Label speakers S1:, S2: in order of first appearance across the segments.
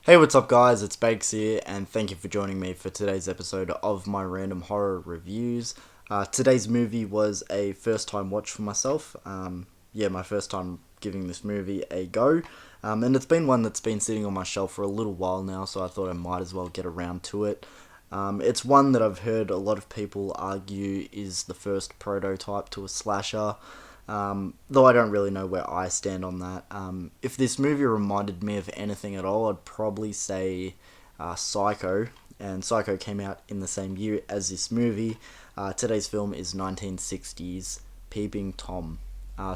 S1: Hey, what's up, guys? It's Bakes here, and thank you for joining me for today's episode of my random horror reviews. Today's movie was a first time watch for myself. Yeah, my first time giving this movie a go. And it's been one that's been sitting on my shelf for a little while now, so I thought I might as well get around to it. It's one that I've heard a lot of people argue is the first prototype to a slasher. Though I don't really know where I stand on that. If this movie reminded me of anything at all, I'd probably say Psycho. And Psycho came out in the same year as this movie. Today's film is 1960's Peeping Tom.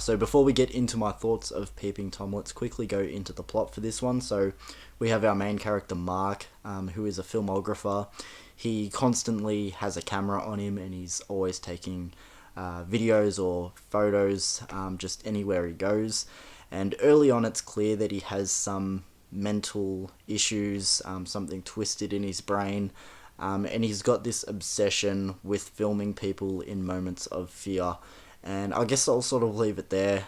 S1: So before we get into my thoughts of Peeping Tom, let's quickly go into the plot for this one. So we have our main character Mark, who is a filmographer. He constantly has a camera on him, and he's always taking videos or photos just anywhere he goes. And early on, it's clear that he has some mental issues, something twisted in his brain, and he's got this obsession with filming people in moments of fear. And I guess I'll sort of leave it there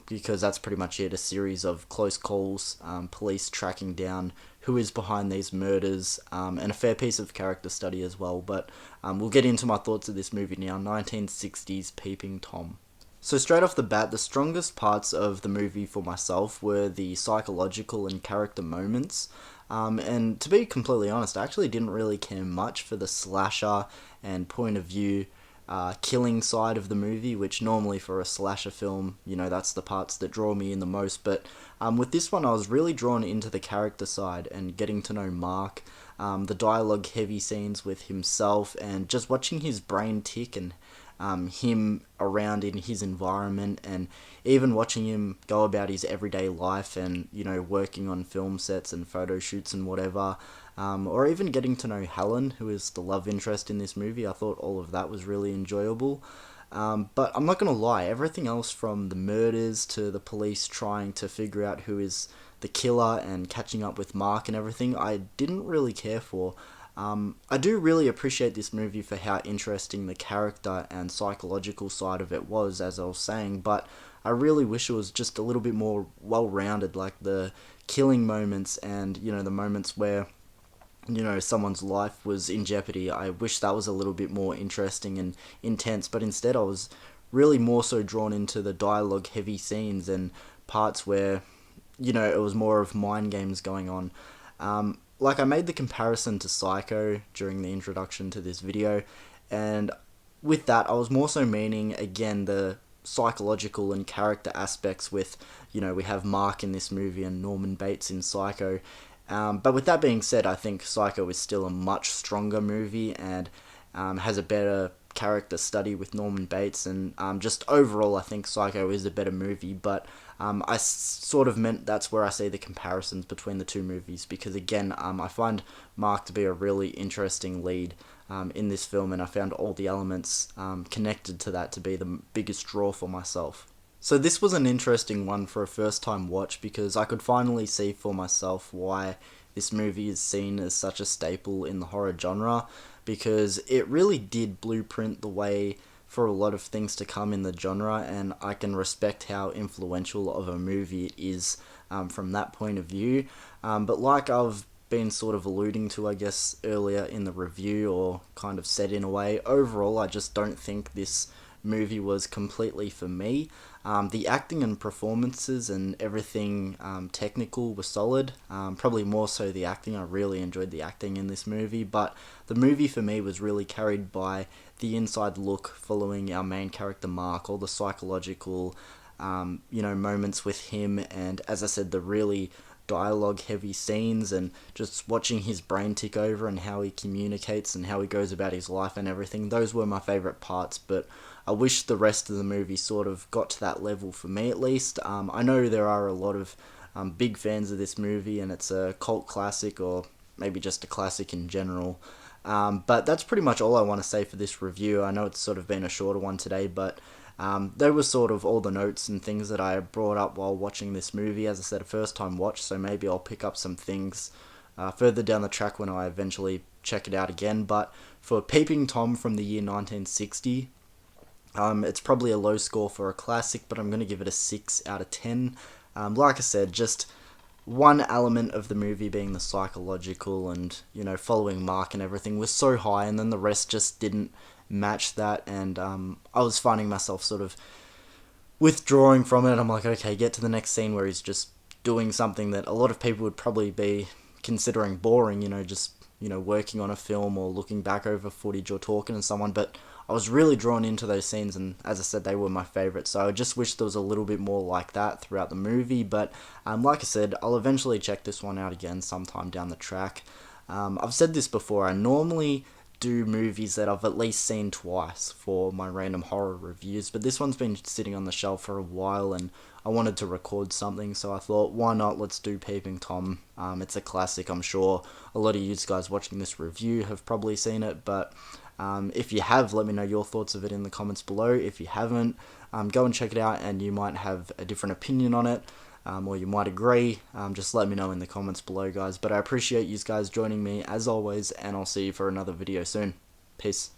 S1: because that's pretty much it. A series of close calls, police tracking down who is behind these murders, and a fair piece of character study as well. But we'll get into my thoughts of this movie now. 1960's Peeping Tom. So straight off the bat, the strongest parts of the movie for myself were the psychological and character moments. And to be completely honest, I actually didn't really care much for the slasher and point of view killing side of the movie, which normally for a slasher film, that's the parts that draw me in the most. But with this one, I was really drawn into the character side and getting to know Mark, the dialogue heavy scenes with himself, and just watching his brain tick and him around in his environment, and even watching him go about his everyday life and working on film sets and photo shoots and whatever, or even getting to know Helen, who is the love interest in this movie. I thought all of that was really enjoyable. But I'm not gonna lie, everything else from the murders to the police trying to figure out who is the killer and catching up with Mark and everything, I didn't really care for. I do really appreciate this movie for how interesting the character and psychological side of it was, as I was saying, but I really wish it was just a little bit more well-rounded, like the killing moments and, the moments where, someone's life was in jeopardy. I wish that was a little bit more interesting and intense, but instead I was really more so drawn into the dialogue heavy scenes and parts where, it was more of mind games going on. Like, I made the comparison to Psycho during the introduction to this video, and with that, I was more so meaning, again, the psychological and character aspects with, we have Mark in this movie and Norman Bates in Psycho. But with that being said, I think Psycho is still a much stronger movie and has a better character study with Norman Bates, and just overall I think Psycho is a better movie. But I sort of meant that's where I see the comparisons between the two movies, because again, I find Mark to be a really interesting lead in this film, and I found all the elements connected to that to be the biggest draw for myself. So this was an interesting one for a first time watch, because I could finally see for myself why this movie is seen as such a staple in the horror genre, because it really did blueprint the way for a lot of things to come in the genre, and I can respect how influential of a movie it is from that point of view. But like I've been sort of alluding to, I guess, earlier in the review, or kind of said in a way, overall I just don't think this movie was completely for me. The acting and performances and everything technical were solid. Probably more so the acting. I really enjoyed the acting in this movie, but the movie for me was really carried by the inside look following our main character Mark, all the psychological moments with him, and as I said, the really dialogue heavy scenes, and just watching his brain tick over and how he communicates and how he goes about his life and everything. Those were my favourite parts, but I wish the rest of the movie sort of got to that level, for me at least. I know there are a lot of big fans of this movie, and it's a cult classic, or maybe just a classic in general. But that's pretty much all I want to say for this review. I know it's sort of been a shorter one today, but there was sort of all the notes and things that I brought up while watching this movie. As I said, a first time watch, so maybe I'll pick up some things further down the track when I eventually check it out again. But for Peeping Tom from the year 1960, it's probably a low score for a classic, but I'm going to give it a 6 out of 10. Like I said, just one element of the movie being the psychological and, following Mark and everything was so high, and then the rest just didn't match that. And I was finding myself sort of withdrawing from it. I'm like, okay, get to the next scene where he's just doing something that a lot of people would probably be considering boring, just, working on a film or looking back over footage or talking to someone. But I was really drawn into those scenes, and as I said, they were my favourite. So I just wish there was a little bit more like that throughout the movie. But like I said, I'll eventually check this one out again sometime down the track. I've said this before, I normally do movies that I've at least seen twice for my random horror reviews, but this one's been sitting on the shelf for a while, and I wanted to record something, so I thought, why not, let's do Peeping Tom. It's a classic. I'm sure a lot of you guys watching this review have probably seen it, but if you have, let me know your thoughts of it in the comments below. If you haven't, go and check it out, and you might have a different opinion on it, or you might agree. Just let me know in the comments below, guys. But I appreciate you guys joining me as always, and I'll see you for another video soon. Peace.